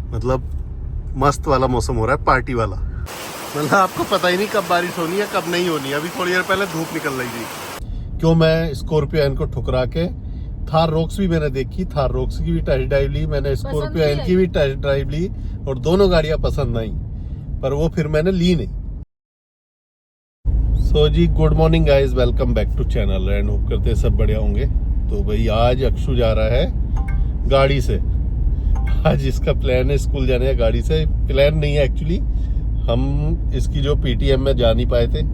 मतलब मस्त वाला मौसम हो रहा है, पार्टी वाला। मतलब आपको पता ही नहीं कब बारिश होनी है कब नहीं होनी है। अभी थोड़ी देर पहले धूप निकल रही थी। क्यों मैं स्कॉर्पियो एन को ठुकरा के थार रॉक्स भी मैंने देखी, थार रॉक्स की भी टेस्ट ड्राइव ली, मैंने स्कॉर्पियो एन की भी टेस्ट ड्राइव ली और दोनों गाड़ियां पसंद आई, पर वो फिर मैंने ली नहीं। सो जी good morning guys, welcome back to channel and hope करते हैं सब बढ़िया होंगे। तो भाई आज अक्षु जा रहा है गाड़ी से। आज इसका प्लान है स्कूल जाने का गाड़ी से। प्लान नहीं है एक्चुअली, हम इसकी जो पीटीएम में जा नहीं पाए थे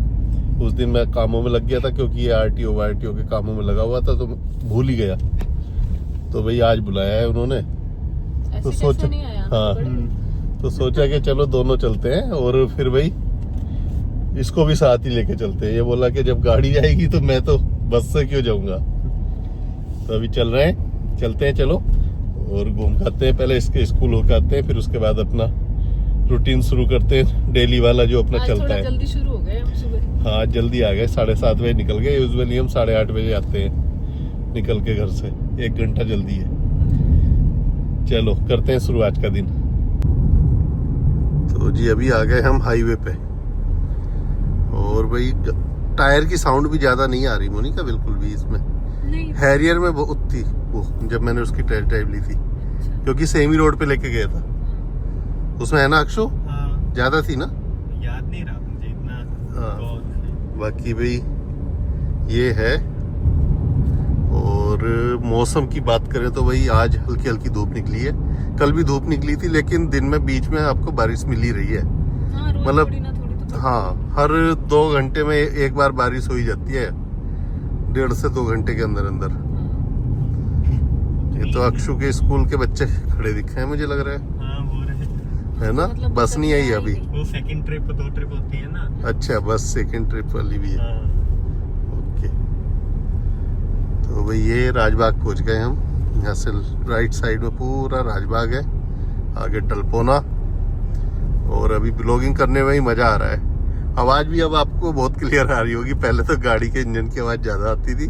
उस दिन, मैं कामों में लग गया था क्योंकि ये आरटीओ वारटीओ के कामों में लगा हुआ था तो भूल ही गया। तो भाई आज बुलाया है उन्होंने, तो सोचा हाँ तो सोचा कि चलो दोनों चलते हैं और फिर भाई इसको भी साथ ही लेके चलते हैं। ये बोला कि जब गाड़ी जाएगी तो मैं तो बस से क्यों जाऊंगा। तो अभी चल रहे हैं, चलते हैं चलो और घूम के आते हैं। पहले इसके स्कूल होकर आते हैं, फिर उसके बाद अपना रूटीन शुरू करते हैं डेली वाला जो अपना चलता है। जल्दी शुरू हो गए हम सुबह। हाँ जल्दी आ गए, 7:30 बजे निकल गए। यूजुअली हम 8:30 बजे आते हैं निकल के घर से, 1 घंटा जल्दी है। चलो करते हैं शुरू आज का दिन। तो जी अभी आ गए हम हाईवे पे और भाई टायर की साउंड भी ज्यादा नहीं आ रही मोनिका बिल्कुल भी इसमें। नहीं। हैरियर में बहुत थी वो, जब मैंने उसकी टेस्ट ड्राइव ली थी क्योंकि सेम ही रोड पे लेके गया था। उसमें है ना अक्षु? हाँ, ज्यादा थी ना, याद नहीं रहा मुझे इतना। हाँ बाकी भाई ये है। और मौसम की बात करें तो भाई आज हल्की हल्की धूप निकली है। कल भी धूप निकली थी लेकिन दिन में बीच में आपको बारिश मिल ही रही है। मतलब हाँ हर 2 घंटे में एक बार बारिश हो ही जाती है, 1.5 से 2 घंटे के अंदर अंदर। ये तो अक्षु के स्कूल के बच्चे खड़े दिखे हैं मुझे लग रहा है। हाँ वो रहे है ना, मतलब बस नहीं आई अभी। वो सेकंड ट्रिप 2 ट्रिप होती है ना। अच्छा बस सेकंड ट्रिप वाली भी है। हाँ। ओके तो भाई ये राजबाग पहुंच गए हम। यहाँ से राइट साइड में पूरा राजबाग है, आगे टलपोना। और अभी ब्लॉगिंग करने में ही मजा आ रहा है। आवाज भी अब आपको बहुत क्लियर आ रही होगी। पहले तो गाड़ी के इंजन की आवाज ज्यादा आती थी,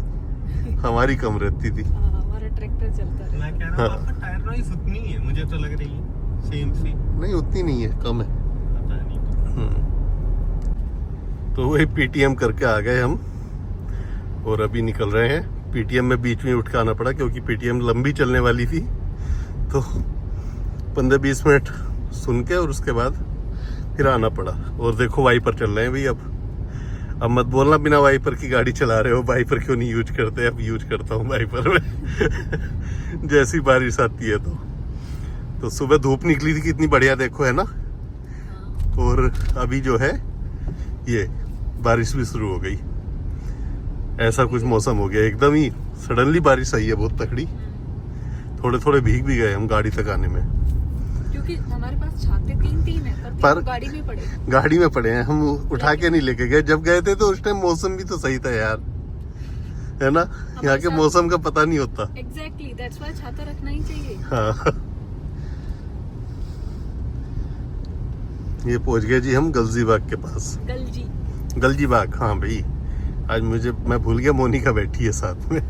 हमारी कम रहती थी। हमारा ट्रैक्टर चलता है। मैं कह रहा हूँ आपका टायर नॉइस उतनी है, मुझे तो लग रही है सेम सी। नहीं उतनी नहीं है, कम है। पता नहीं। तो वही पीटीएम करके आ गए हम और अभी निकल रहे हैं। पीटीएम में बीच में उठ के आना पड़ा क्योंकि पीटीएम लंबी चलने वाली थी, तो 15-20 मिनट सुन के और उसके बाद फिर आना पड़ा। और देखो वाइपर चल रहे हैं भाई। अब मत बोलना बिना वाइपर की गाड़ी चला रहे हो, वाइपर क्यों नहीं यूज करते। अब यूज करता हूँ वाइपर में जैसी बारिश आती है तो सुबह धूप निकली थी कितनी बढ़िया, देखो है ना। और अभी जो है ये बारिश भी शुरू हो गई। ऐसा कुछ मौसम हो गया, एकदम ही सडनली बारिश आई है बहुत तगड़ी। थोड़े थोड़े भीग भी गए हम गाड़ी तक आने में, क्योंकि हमारे पास छाते 3 है पर गाड़ी में पड़े। गाड़ी में पड़े हैं, हम उठा के नहीं लेके गए। जब गए थे तो उस टाइम मौसम भी तो सही था यार, है ना। यहाँ के मौसम का पता नहीं होता। एग्जैक्टली दैट्स व्हाई छाता रखना ही चाहिए। हाँ ये पहुंच गए जी हम गलजी बाग के पास। गलजी बाग, हाँ भाई आज मैं भूल गया मोनिका बैठी है साथ में,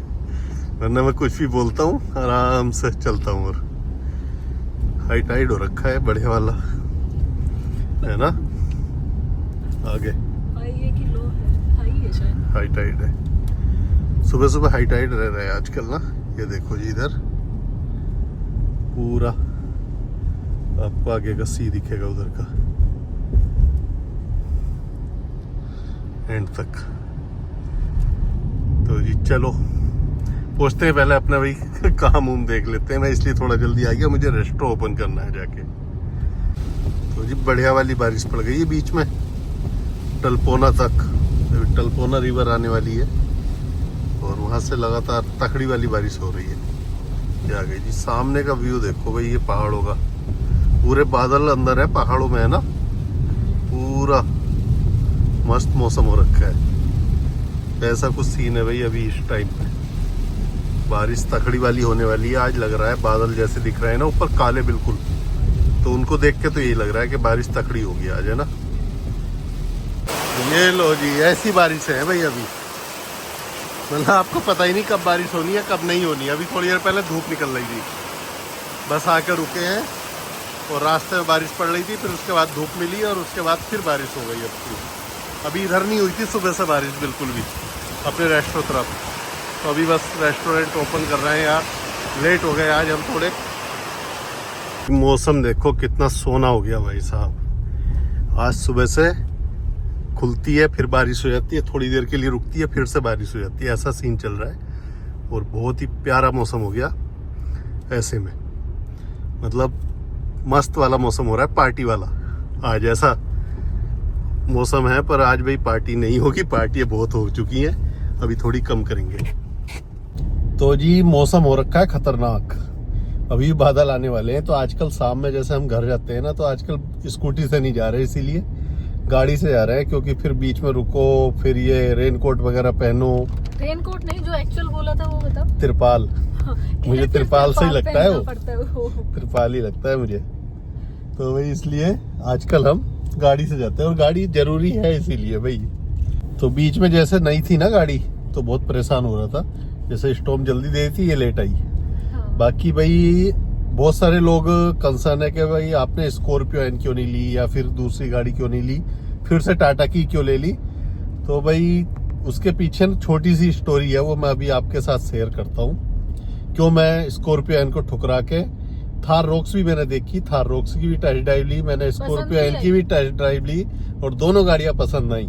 वरना मैं कुछ भी बोलता हूँ आराम से चलता हूँ। और हाई टाइड हो रखा है बढ़िया वाला, है ना। आगे हाई है कि लो है? हाई है शायद। हाई टाइड है, सुबह सुबह हाई टाइड रह रहा है आजकल ना। ये देखो जी इधर पूरा आपको आगे का सी दिखेगा उधर का एंड तक। तो जी चलो पहुंचते हैं, पहले अपना भाई काम उम देख लेते हैं। मैं इसलिए थोड़ा जल्दी आ गया, मुझे रेस्टोरेंट ओपन करना है जाके। तो जी बढ़िया वाली बारिश पड़ गई है बीच में टलपोना तक। टलपोना रिवर आने वाली है और वहां से लगातार तकड़ी वाली बारिश हो रही है। ये आ गई जी, सामने का व्यू देखो भाई, ये पहाड़ों का पूरे बादल अंदर है पहाड़ों में, है ना। पूरा मस्त मौसम हो रखा है। ऐसा कुछ सीन है भाई अभी इस टाइम पे। बारिश तकड़ी वाली होने वाली है आज, लग रहा है। बादल जैसे दिख रहे हैं ना ऊपर काले बिल्कुल, तो उनको देख के तो यही लग रहा है कि बारिश तकड़ी होगी आज, है ना। ये लो जी ऐसी बारिश है भाई अभी। मतलब आपको पता ही नहीं कब बारिश होनी है कब नहीं होनी है। अभी थोड़ी देर पहले धूप निकल रही थी, बस आकर रुके हैं और रास्ते में बारिश पड़ रही थी, फिर उसके बाद धूप मिली और उसके बाद फिर बारिश हो गई। अभी इधर नहीं हुई थी सुबह से बारिश बिल्कुल भी अपने रेस्टोरेंट तरफ। तो अभी बस रेस्टोरेंट ओपन कर रहे हैं यार, लेट हो गए आज हम थोड़े। मौसम देखो कितना सोना हो गया भाई साहब। आज सुबह से खुलती है, फिर बारिश हो जाती है, थोड़ी देर के लिए रुकती है, फिर से बारिश हो जाती है, ऐसा सीन चल रहा है। और बहुत ही प्यारा मौसम हो गया ऐसे में, मतलब मस्त वाला मौसम हो रहा है, पार्टी वाला। आज ऐसा मौसम है, पर आज भाई पार्टी नहीं होगी, पार्टियाँ बहुत हो चुकी हैं, अभी थोड़ी कम करेंगे। तो जी मौसम हो रखा है खतरनाक, अभी बादल आने वाले हैं। तो आजकल शाम में जैसे हम घर जाते हैं ना, तो आजकल स्कूटी से नहीं जा रहे, इसीलिए गाड़ी से जा रहे हैं, क्योंकि फिर बीच में रुको, फिर ये रेनकोट वगैरह पहनो। रेनकोट नहीं, जो एक्चुअल बोला था वो बता। तिरपाल, मुझे तिरपाल से ही लगता है वो, वो तिरपाल ही लगता है मुझे। तो भाई इसलिए आजकल हम गाड़ी से जाते हैं, और गाड़ी जरूरी है इसीलिए भाई। तो बीच में जैसे नहीं थी ना गाड़ी, तो बहुत परेशान हो रहा था, जैसे स्टॉप जल्दी दे थी, ये लेट आई। हाँ। बाकी भाई बहुत सारे लोग कंसर्न है कि भाई आपने स्कॉर्पियो एन क्यों नहीं ली, या फिर दूसरी गाड़ी क्यों नहीं ली, फिर से टाटा की क्यों ले ली। तो भाई उसके पीछे छोटी सी स्टोरी है, वो मैं अभी आपके साथ शेयर करता हूँ। क्यों मैं स्कॉर्पियो एन को ठुकरा के, थार रॉक्स भी मैंने देखी, थार रॉक्स की भी टेस्ट ड्राइव ली मैंने, स्कॉर्पियो एन की भी टेस्ट ड्राइव ली, और दोनों गाड़ियां पसंद आई,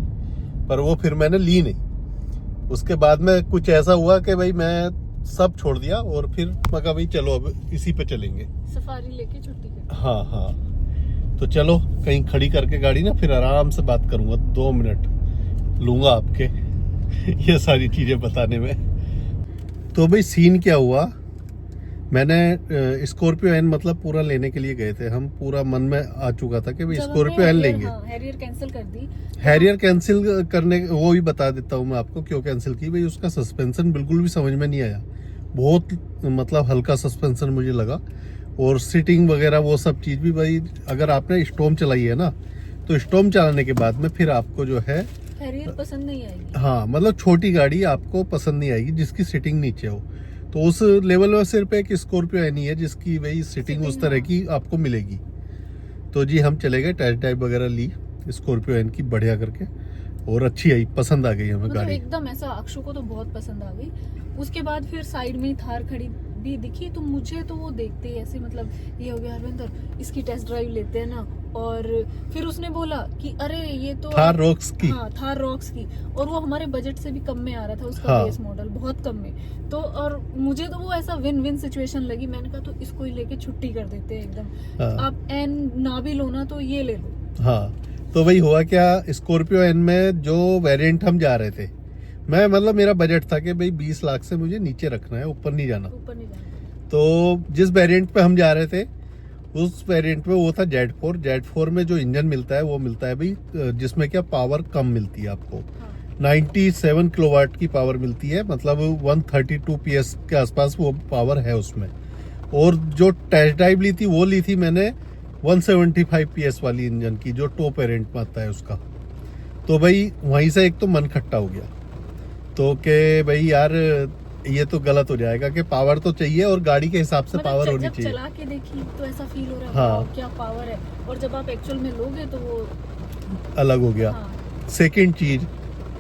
पर वो फिर मैंने ली नहीं। उसके बाद में कुछ ऐसा हुआ कि भाई मैं सब छोड़ दिया, और फिर मैं कहा भाई चलो अब इसी पे चलेंगे, सफारी लेके छुट्टी कर। हाँ हाँ। तो चलो कहीं खड़ी करके गाड़ी ना, फिर आराम से बात करूंगा, 2 मिनट लूंगा आपके ये सारी चीजें बताने में। तो भाई सीन क्या हुआ, मैंने स्कॉर्पियो एन मतलब पूरा लेने के लिए गए थे हम, पूरा मन में आ चुका था कि भाई स्कॉर्पियो एन लेंगे। हैरियर कैंसिल कर दी। हैरियर कैंसिल करने वो भी बता देता हूँ मैं आपको क्यों कैंसिल की। भाई उसका सस्पेंशन बिल्कुल भी समझ में नहीं आया, बहुत मतलब हल्का सस्पेंशन मुझे लगा, और सीटिंग वगैरह वो सब चीज़ भी। भाई अगर आपने स्टॉर्म चलाई है ना, तो स्टॉर्म चलाने के बाद में फिर आपको जो है हैरियर पसंद नहीं आएगी। हाँ, मतलब छोटी गाड़ी आपको पसंद नहीं आएगी जिसकी सीटिंग नीचे हो। तो उस लेवल में सिर्फ एक स्कॉर्पियो एन ही है जिसकी वही सीटिंग उस तरह की आपको मिलेगी। तो जी हम चले गए, टेस्ट ड्राइव वगैरह ली स्कॉर्पियो एन की बढ़िया करके, और अच्छी आई, पसंद आ गई हमें मतलब गाड़ी एकदम ऐसा, अक्षु को तो बहुत पसंद आ गई। उसके बाद फिर साइड में ही थार खड़ी भी दिखी, तो मुझे तो वो देखते ही ऐसे मतलब ये हो गया, हरविंदर इसकी टेस्ट ड्राइव लेते हैं ना। और फिर उसने बोला कि अरे ये तो थार रॉक्स की, हाँ थार रॉक्स की, और वो हमारे बजट से भी कम में आ रहा था उसका। हाँ। बेस मॉडल बहुत कम में। तो और मुझे तो वो ऐसा विन विन सिचुएशन लगी, मैंने कहा तो इसको ही लेके छुट्टी कर देते हैं एकदम। हाँ। आप एन ना भी लो ना, तो ये ले लो। हाँ। तो भाई हुआ क्या, स्कॉर्पियो एन में जो वेरिएंट हम जा रहे थे, मैं मतलब मेरा बजट था कि भाई 20 लाख से मुझे नीचे रखना है, ऊपर नहीं जाना। ऊपर नहीं जाना। तो जिस वेरिएंट पे हम जा रहे थे उस वेरिएंट में वो था Z4। Z4 में जो इंजन मिलता है वो मिलता है भाई, जिसमें क्या पावर कम मिलती है आपको। हाँ। 97 किलोवाट की पावर मिलती है, मतलब 132 PS के आसपास वो पावर है उसमें। और जो टेस्ट ड्राइव ली थी वो ली थी मैंने 175 PS वाली इंजन की, जो टॉप वेरिएंट में आता है उसका। तो भाई वहीं से एक तो मन खट्टा हो गया, तो कि भाई यार ये तो गलत हो जाएगा कि पावर तो चाहिए और गाड़ी के हिसाब से मतलब पावर होनी जब चाहिए। चला के देखी तो ऐसा फील हो रहा है, हाँ। वाह, क्या पावर है। और जब आप एक्चुअल में लोगे तो वो अलग हो गया। हाँ। सेकंड चीज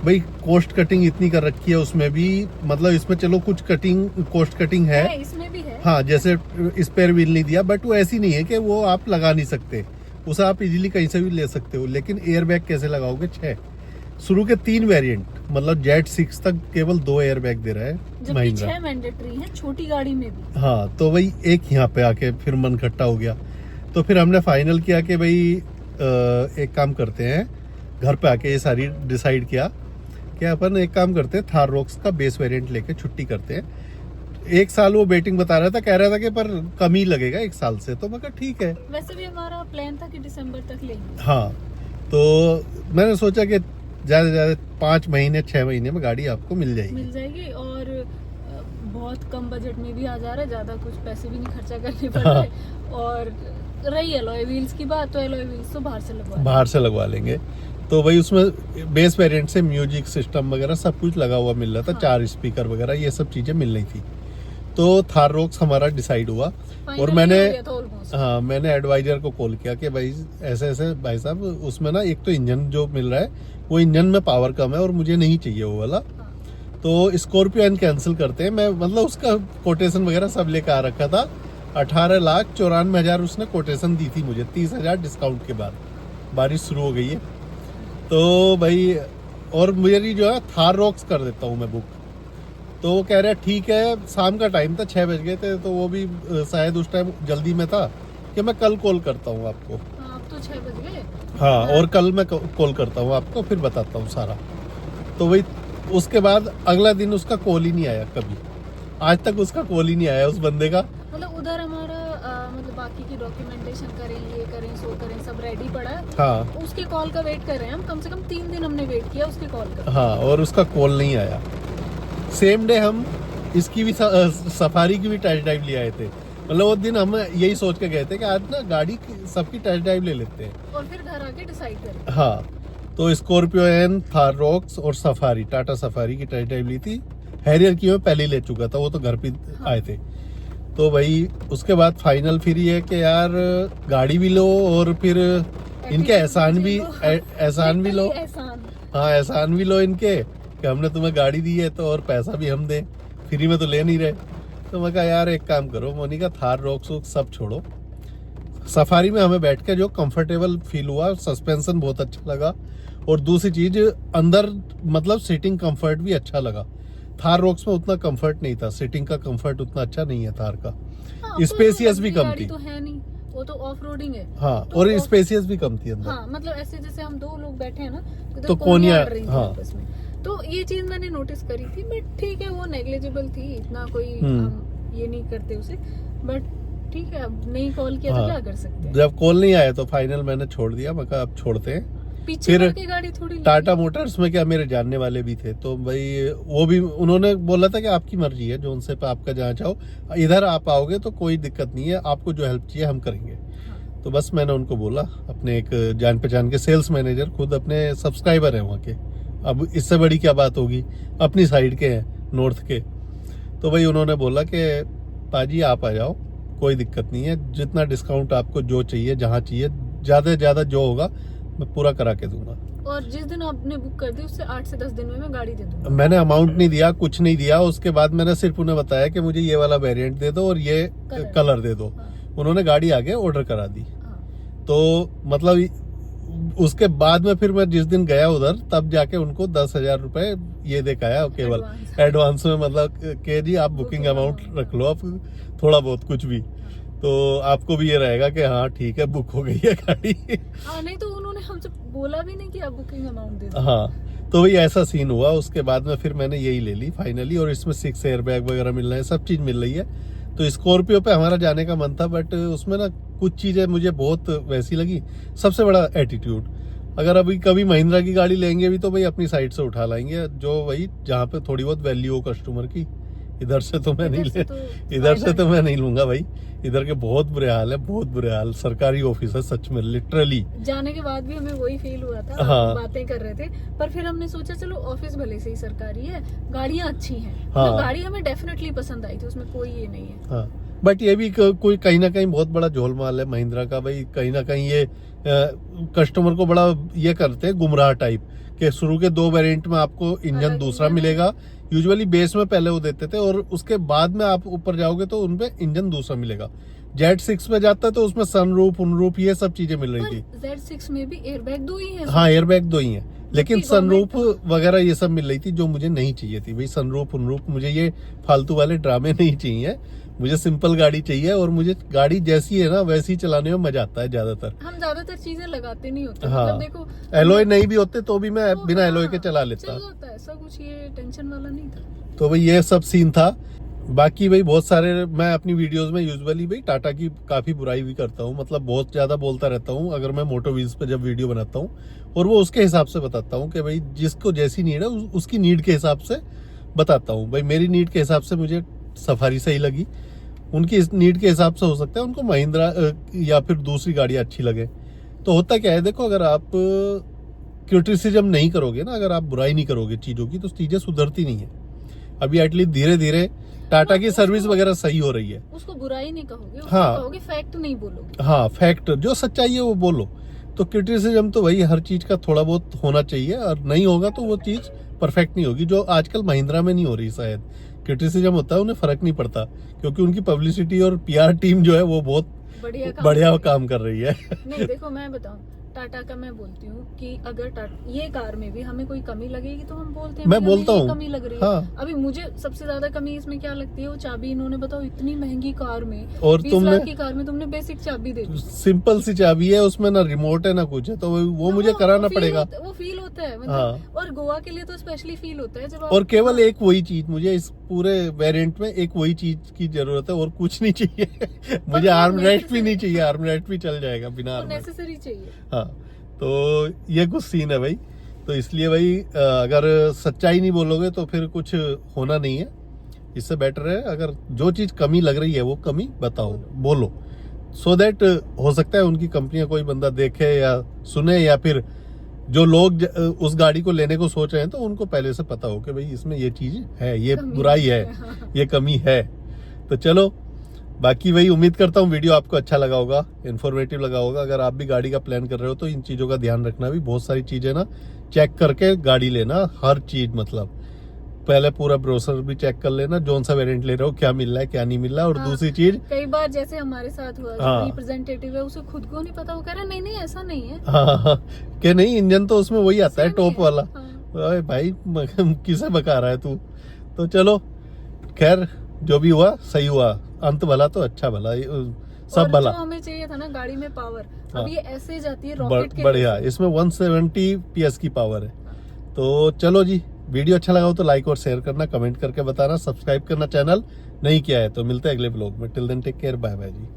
भाई, कॉस्ट कटिंग इतनी कर रखी है उसमें भी, मतलब इसमें चलो कुछ कटिंग, कॉस्ट कटिंग है, इसमें भी है। हाँ, जैसे स्पेयर व्हील नहीं दिया, बट वो ऐसी नहीं है कि वो आप लगा नहीं सकते, उसे आप इजीली कहीं से भी ले सकते हो। लेकिन एयर बैग कैसे लगाओगे? 6 शुरू के 3 वेरिएंट, मतलब Z6 तक केवल 2 एयर बैग दे रहा है जबकि महिंद्रा। 6 मैंडेटरी है छोटी गाड़ी में भी। हाँ, तो भाई एक यहाँ पे आके फिर मन खट्टा हो गया। तो फिर हमने फाइनल किया कि भाई एक काम करते हैं, घर पे आके ये सारी डिसाइड किया कि अपन एक काम करते हैं, थार रॉक्स का बेस वेरिएंट लेके छुट्टी करते हैं। 1 साल वो वेटिंग बता रहा था, कह रहा था कि पर कम ही लगेगा 1 साल से। तो मैं कहा ठीक है। वैसे भी हमारा प्लान था कि दिसंबर तक लेंगे। हाँ, तो मैंने सोचा कि ज़्यादा से ज़्यादा 5 महीने 6 महीने में गाड़ी आपको मिल जाएगी। और बहुत कम बजट में भी आ जा रहा है, ज़्यादा कुछ पैसे भी नहीं खर्चा करने पड़ रहे। और रही एलॉय व्हील्स की बात, तो एलॉय व्हील्स तो बाहर से लगवा लेंगे। तो भाई उसमें बेस वेरिएंट से म्यूजिक सिस्टम वगैरह सब कुछ लगा हुआ मिल रहा था। हाँ। 4 स्पीकर वगैरह ये सब चीज़ें मिल रही थी। तो थार रॉक्स हमारा डिसाइड हुआ। और Finally मैंने हो गया था almost। हाँ मैंने एडवाइजर को कॉल किया कि भाई ऐसे ऐसे भाई साहब उसमें ना एक तो इंजन जो मिल रहा है वो इंजन में पावर कम है और मुझे नहीं चाहिए वो वाला, हाँ। तो स्कॉर्पियो एन कैंसिल करते हैं। मैं मतलब उसका कोटेशन वगैरह सब लेकर आ रखा था। 18,94,000 उसने कोटेशन दी थी मुझे, 30,000 डिस्काउंट के बाद। बारिश शुरू हो गई है तो भाई, और मेरी जो है थार रॉक्स कर देता हूँ मैं बुक। तो वो कह रहा है ठीक है, शाम का टाइम था, 6 बज गए थे, तो वो भी शायद उस टाइम जल्दी में था कि मैं कल कॉल करता हूँ आपको। हाँ, अब तो 6 बज गए। हाँ, और कल मैं कॉल करता हूँ आपको, फिर बताता हूँ सारा। तो वही उसके बाद अगला दिन उसका कॉल ही नहीं आया कभी, आज तक उसका कॉल ही नहीं आया उस बंदे का। मतलब उधर हमारा मतलब बाकी की डॉक्यूमेंटेशन करें, ये करें, सो करें, सब रेडी पड़ा है। हाँ उसके कॉल का वेट कर रहे हैं हम, कम से कम 3 दिन हमने वेट किया उसके कॉल का। हाँ, और उसका कॉल नहीं आया। सेम डे हम इसकी भी सफारी की भी टेस्ट ड्राइव ले आए थे। मतलब वो दिन हम यही सोच के गए थे कि आज ना गाड़ी सबकी टेस्ट ड्राइव ले लेते हैं। और फिर घर आके डिसाइड करें। हाँ, तो स्कॉर्पियो एन, थार रॉक्स और सफारी, टाटा सफारी की टेस्ट ड्राइव ली थी। हैरियर की मैं पहले ही ले चुका था, वो तो घर पे आए थे। तो भाई उसके बाद फाइनल फिर ये कि यार गाड़ी भी लो और फिर इनके एहसान भी लो। हाँ, एहसान भी लो इनके कि हमने तुम्हें गाड़ी दी है तो और पैसा भी हम दें, फ्री में तो ले नहीं रहे। तो मैं कहा यार एक काम करो मोनिका, थार रॉक्स सब छोड़ो, सफारी में हमें बैठ के जो कंफर्टेबल फील हुआ, सस्पेंशन बहुत अच्छा लगा, और दूसरी चीज अंदर मतलब सीटिंग कंफर्ट भी अच्छा लगा। थार रॉक्स में उतना कंफर्ट नहीं था, सीटिंग का कंफर्ट उतना अच्छा नहीं है थार का। हाँ, स्पेसियस भी कम थी। तो है नहीं, वो तो ऑफ रोडिंग है। हाँ, तो और स्पेसियस भी कम थी अंदर। हाँ, मतलब ऐसे जैसे हम 2 लोग बैठे हैं ना, तो कोनिया, आ रही थी हाँ। आपस में। तो ये चीज मैंने नोटिस करी थी, बट ठीक है, वो नेग्लिजिबल थी, इतना कोई हम ये नहीं करते उसे। बट ठीक है, अब नहीं कॉल किया तो हाँ। क्या कर सकते हैं। जब कॉल नहीं आया तो फाइनल मैंने छोड़ दिया। मैं कहा अब छोड़ते हैं। पीछे फिर की गाड़ी थोड़ी टाटा मोटर्स में क्या मेरे जानने वाले भी थे, तो भाई वो भी उन्होंने बोला था कि आपकी मर्जी है, जो उनसे आपका जहाँ चाहो, इधर आप आओगे तो कोई दिक्कत नहीं है, आपको जो हेल्प चाहिए हम करेंगे। तो बस मैंने उनको बोला, अपने एक जान पहचान के सेल्स मैनेजर, खुद अपने सब्सक्राइबर हैं वहाँ के, अब इससे बड़ी क्या बात होगी, अपनी साइड के हैं, नॉर्थ के। तो भाई उन्होंने बोला कि पाजी आप आ जाओ, कोई दिक्कत नहीं है, जितना डिस्काउंट आपको जो चाहिए, जहाँ चाहिए, ज़्यादा से ज़्यादा जो होगा मैं पूरा करा के दूंगा। और जिस दिन आपने बुक कर दी उससे 8 से 10 दिन में मैं गाड़ी दे दूंगा। मैंने अमाउंट नहीं दिया, कुछ नहीं दिया। उसके बाद मैंने सिर्फ उन्हें बताया कि मुझे ये वाला वेरिएंट दे दो और ये कलर दे दो। हाँ। उन्होंने गाड़ी आगे ऑर्डर करा दी। हाँ। तो मतलब उसके बाद में फिर मैं जिस दिन गया उधर, तब जाके उनको 10,000 रुपए ये दिखाया केवल एडवांस में, मतलब के जी आप बुकिंग अमाउंट रख लो, आप थोड़ा बहुत कुछ भी, तो आपको भी ये रहेगा कि हाँ ठीक है, बुक हो गई है गाड़ी। हाँ, नहीं तो उन्होंने हमसे बोला भी नहीं कि आप बुकिंग अमाउंट दे दो। हाँ, तो वही ऐसा सीन हुआ। उसके बाद में फिर मैंने यही ले ली फाइनली, और इसमें 6 एयर बैग वगैरह मिल रहे हैं, सब चीज मिल रही है। तो स्कॉर्पियो पे हमारा जाने का मन था, बट उसमें ना कुछ चीजें मुझे बहुत वैसी लगी। सबसे बड़ा एटीट्यूड, अगर अभी कभी महिंद्रा की गाड़ी लेंगे भी तो भाई अपनी साइड से उठा लाएंगे, जो वही जहाँ पे थोड़ी बहुत वैल्यू हो कस्टमर की। इधर से तो मैं नहीं ले, इधर से तो मैं नहीं लूंगा भाई। इधर के बहुत बुरे हाल है, बहुत बुरे हाल। सरकारी ऑफिस है सच में, लिटरली। जाने के बाद भी हमें वही फील हुआ था। हाँ। बातें कर रहे थे, पर फिर हमने सोचा चलो ऑफिस भले से ही सरकारी है, गाड़ियाँ अच्छी हैं। हाँ। तो गाड़ी हमें डेफिनेटली पसंद आई थी, उसमें कोई ये नहीं है। हाँ, बट ये भी कोई कहीं ना कहीं बहुत बड़ा झोलमाल है महिंद्रा का भाई। कहीं ना कहीं ये कस्टमर को बड़ा ये करते हैं गुमराह टाइप, कि शुरू के 2 वेरिएंट में आपको इंजन अलग दूसरा इंजन है। मिलेगा। यूजुअली बेस में पहले वो देते थे, और उसके बाद में आप ऊपर जाओगे तो उनपे इंजन दूसरा मिलेगा। Z6 में जाता है तो उसमें सनरूफ, उनरूफ, ये सब चीजें मिल रही थी। Z6 में भी एयरबैग 2 ही है। हाँ, एयरबैग 2 ही है, लेकिन जबकि सनरूफ वगैरह ये सब मिल रही थी, जो मुझे नहीं चाहिए थी भाई। सनरूफ उनरूफ, मुझे ये फालतू वाले ड्रामे नहीं चाहिए। मुझे सिंपल गाड़ी चाहिए, और मुझे गाड़ी जैसी है ना वैसी ही चलाने में मजा आता है ज्यादातर। हम ज्यादातर चीजें लगाते नहीं होते। हाँ, मतलब देखो, एलॉय नहीं भी होते तो भी मैं तो बिना हाँ, एलॉय के चला लेता। चल जाता है, ऐसा कुछ ये टेंशन वाला नहीं था। तो भाई ये सब सीन था। बाकी भाई बहुत सारे मैं अपनी वीडियोस में यूजुअली भाई टाटा की काफी बुराई भी करता हूँ, मतलब बहुत ज्यादा बोलता रहता हूँ अगर मैं मोटो व्हील्स पे जब वीडियो बनाता हूँ, और वो उसके हिसाब से बताता हूँ कि भाई जिसको जैसी नीड है उसकी नीड के हिसाब से बताता हूँ। भाई मेरी नीड के हिसाब से मुझे सफारी सही लगी, उनकी नीड के हिसाब से हो सकता है उनको महिंद्रा या फिर दूसरी गाड़ी अच्छी लगे। तो होता क्या है, देखो अगर आप क्रिटिसिज्म नहीं करोगे ना, अगर आप बुराई नहीं करोगे चीज़ों की, तो चीज़ें सुधरती नहीं है। अभी एटलीस्ट धीरे धीरे टाटा की सर्विस वगैरह सही हो रही है। उसको बुराई नहीं कहोगे, उसको हाँ। कहोगे, फैक्ट नहीं बोलोगे। हाँ, फैक्ट जो सच्चाई है वो बोलो। तो क्रिटिसिज्म तो वही हर चीज का थोड़ा बहुत होना चाहिए, और नहीं होगा तो वो चीज परफेक्ट नहीं होगी, जो आजकल महिंद्रा में नहीं हो रही शायद। क्रिटिसिज्म होता है, उन्हें फर्क नहीं पड़ता, क्योंकि उनकी पब्लिसिटी और पीआर टीम जो है वो बहुत बढ़िया काम कर रही है। नहीं देखो, मैं बताऊं, टाटा का मैं बोलती हूँ कि अगर ये कार में भी हमें कोई कमी लगेगी तो हम बोलते हैं मैं भाई, हमें बोलता ये हूँ। कमी लग रही है। हाँ। अभी मुझे सबसे ज्यादा कमी इसमें क्या लगती है, वो चाबी इन्होंने बताओ इतनी महंगी कार में, और 20 तुमने- लाख की कार में तुमने बेसिक चाबी दे दी। सिंपल सी चाबी है, उसमें ना रिमोट है ना कुछ है, तो वो मुझे हाँ, कराना वो feel पड़ेगा। वो फील होता है मतलब। हाँ। और गोवा के लिए तो स्पेशली फील होता है जब आप, और केवल एक वही चीज मुझे इस पूरे वेरिएंट में, एक वही चीज की जरूरत है, और कुछ नहीं चाहिए। मुझे वो आर्म रेस्ट भी necessary- नहीं चाहिए, आर्म रेस्ट भी चल जाएगा बिना आर्म रेस्ट। नेसेसरी चाहिए। हाँ, तो ये कुछ सीन है भाई। तो इसलिए भाई अगर सच्चाई नहीं बोलोगे तो फिर कुछ होना नहीं है। इससे बेटर है अगर जो चीज कमी लग रही है वो कमी बताओ, बोलो, सो दैट हो सकता है उनकी कंपनियां कोई बंदा देखे या सुने, या फिर जो लोग उस गाड़ी को लेने को सोच रहे हैं तो उनको पहले से पता हो कि भाई इसमें ये चीज है, ये कमी बुराई है, ये कमी है। तो चलो, बाकी वही उम्मीद करता हूँ वीडियो आपको अच्छा लगा होगा, इन्फॉर्मेटिव लगा होगा। अगर आप भी गाड़ी का प्लान कर रहे हो तो इन चीज़ों का ध्यान रखना, भी बहुत सारी चीज़ें ना चेक करके गाड़ी लेना, हर चीज़ मतलब पहले पूरा ब्रोशर भी चेक कर लेना, जोन सा वेरिएंट ले रहे हो, क्या मिल रहा है क्या नहीं मिल रहा है। और हाँ, दूसरी चीज, कई बार जैसे हमारे साथ हुआ, हाँ। रिप्रेजेंटेटिव है, उसे खुद को नहीं पता, वो कह रहा नहीं नहीं ऐसा नहीं है। हाँ, कि नहीं इंजन तो उसमें वही आता है Same टॉप ही है। वाला। हाँ। अरे भाई किसे बका रहा है तू। तो चलो खैर, जो भी हुआ सही हुआ, अंत भला तो अच्छा भला, सब और भला। जो हमें चाहिए था ना गाड़ी में पावर, हाँ। अब ये ऐसे जाती है रॉकेट के बढ़िया, जैसे। इसमें 170 PS की पावर है। तो चलो जी, वीडियो अच्छा लगा हो तो लाइक और शेयर करना, कमेंट करके बताना, सब्सक्राइब करना चैनल नहीं किया है तो। मिलते हैं अगले ब्लॉग में, till then take care, bye bye जी।